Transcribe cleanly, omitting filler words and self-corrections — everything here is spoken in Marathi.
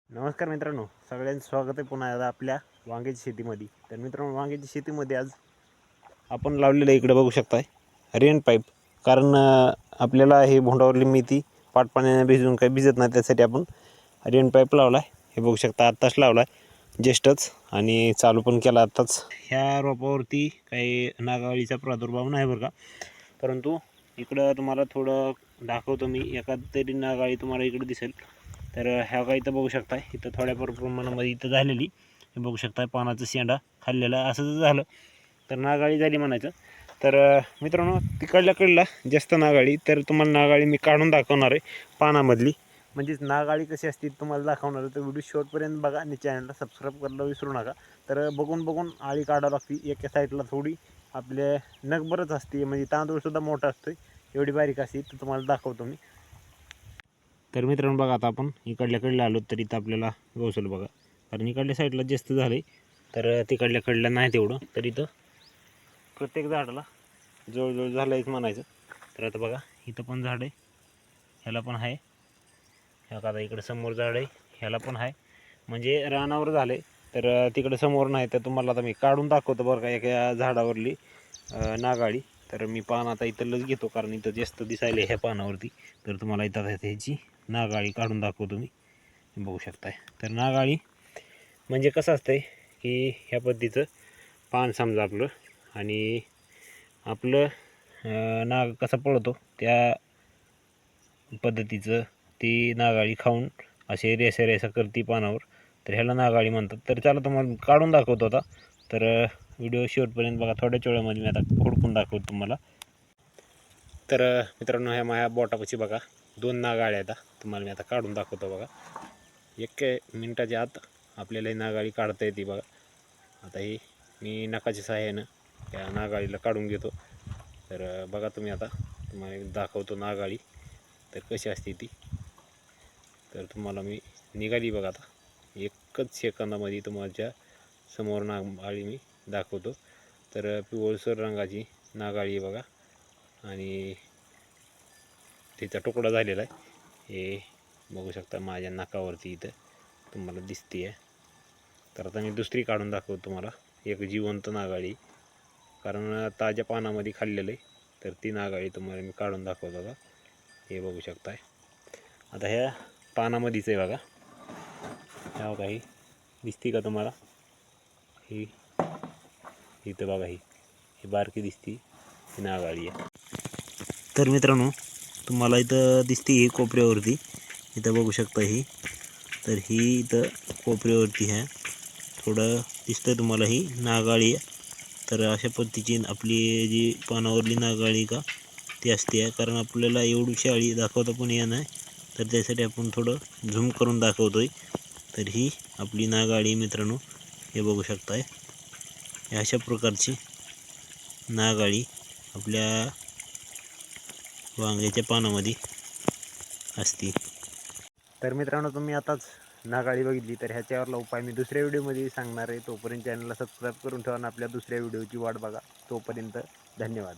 नमस्कार मित्रांनो, सगळ्यांचं स्वागत आहे पुन्हा एकदा आपल्या वांग्याची शेतीमध्ये. तर मित्रांनो, वांग्याची शेतीमध्ये आज आपण लावलेलं इकडे बघू शकताय रेन पाईप. कारण आपल्याला हे भोंडावरली मेथी पाण्याने भिजून काही भिजत नाही, त्यासाठी आपण रेन पाईप लावला आहे. हे बघू शकता, आत्ताच लावला आहे ज्येष्ठच, आणि चालू पण केला आत्ताच. ह्या रोपावरती काही नागावळीचा प्रादुर्भाव नाही बरं का, परंतु इकडं तुम्हाला थोडं दाखवतो मी. एखाद तरी नागाळी तुम्हाला इकडे दिसेल. तर ह्या काही इथं बघू शकताय, इथं थोड्या प्रमाणामध्ये इथं झालेली, हे बघू शकताय पानाचं शेंडा खाल्लेला. असं जर झालं तर नागाळी झाली म्हणायचं. तर मित्रांनो, तिकडल्या जास्त नागाळी, तर तुम्हाला नागाळी मी काढून दाखवणार आहे पानामधली. म्हणजेच नागाळी कशी असते तुम्हाला दाखवणार आहे. तर व्हिडिओ शेवटपर्यंत बघा आणि चॅनलला सबस्क्राईब करायला विसरू नका. तर बघून आळी काढावं लागते. एका साईडला थोडी आपले नगभरच असते, म्हणजे तांदूळसुद्धा मोठा असतो, एवढी बारीक असते. तर तुम्हाला दाखवतो मी. तर मित्रांनो बघा, आता आपण इकडल्या आलो तर इथं आपल्याला गवसल बघा, कारण इकडल्या साईडला जास्त झालं आहे, तर तिकडल्या नाही तेवढं. तर इथं प्रत्येक झाडाला जवळजवळ झालं आहेच म्हणायचं. तर आता बघा, इथं पण झाड आहे, ह्याला पण आहे. ह्या आता इकडं समोर झाड आहे, ह्याला पण आहे. म्हणजे रानावर झालं आहे. तर तिकडं समोर नाही, तर तुम्हाला आता मी काढून दाखवतो बरं का एका झाडावरली नागाळी. तर मी पान आता इथलंच घेतो, कारण इथं जास्त दिसायला ह्या पानावरती. तर तुम्हाला इथं ह्याची नागाळी काढून दाखवतो मी. बघू शकताय. तर नागाळी म्हणजे कसं असतंय की ह्या पद्धतीचं पान समजा आपलं, आणि आपलं नाग कसा पळतो त्या पद्धतीचं ती नागाळी खाऊन असे रेसा करते पानावर. तर ह्याला नागाळी म्हणतात. तर चला तुम्हाला काढून दाखवतो आता. तर व्हिडिओ शेवटपर्यंत बघा. थोड्याच वेळामध्ये मी आता फोडकून दाखवतो तुम्हाला. तर मित्रांनो, ह्या माझ्या बोटापाशी बघा 2 नागाळ्या आहेत. तुम्हाला मी आता काढून दाखवतो बघा. 1 मिनिटाच्या आत आपल्याला ही नागाळी काढता येते बघा. आता ही मी नखाच्या सहाय्यानं त्या नागाळीला काढून घेतो. तर बघा तुम्ही, आता तुम्हाला दाखवतो नागाळी तर कशी असते ती. तर तुम्हाला मी निघाली बघा. आता 1च सेकंदामध्ये तुम्हाला समोर नागाळी मी दाखवतो. तर पिवळसर रंगाची नागाळी बघा, आणि तिचा तुकडा झालेला आहे. हे बघू शकता माझ्या नाकावरती इथं तुम्हाला दिसते आहे. तर आता मी दुसरी काढून दाखवतो तुम्हाला, एक जिवंत नागाळी, कारण ताज्या पानामध्ये खाल्लेलं आहे. तर ती नागाळी तुम्हाला मी काढून दाखवतो बघा. हे बघू शकताय. आता ह्या पानामध्येच आहे बघा. ह्या काही दिसते का तुम्हाला? ही इथं बघा, ही बारकी दिसती, ही नागाळी आहे. तर मित्रांनो, तुम्हाला इथं दिसते ही कोपऱ्यावरती, इथं बघू शकता ही. तर ही इथं कोपऱ्यावरती आहे, थोडं दिसतंय तुम्हाला, ही नागाळी आहे. तर अशा पद्धतीची आपली जी पानावरली नागाळी का ती असते. कारण आपल्याला एवढी आळी दाखवता पण येत नाही, तर त्यासाठी आपण थोडं झूम करून दाखवतोय. तर ही आपली नागाळी मित्रांनो, हे बघू शकताय. अशा प्रकारची नागाळी आपल्या वांग्याच्या पानामध्ये असते. तर मित्रांनो, तुम्ही आताच नागाळी बघितली. तर ह्याच्यावरला उपाय मी दुसऱ्या व्हिडिओमध्ये सांगणार आहे. तोपर्यंत चॅनलला सबस्क्राईब करून ठेवा आणि आपल्या दुसऱ्या व्हिडिओची वाट बघा. तोपर्यंत धन्यवाद.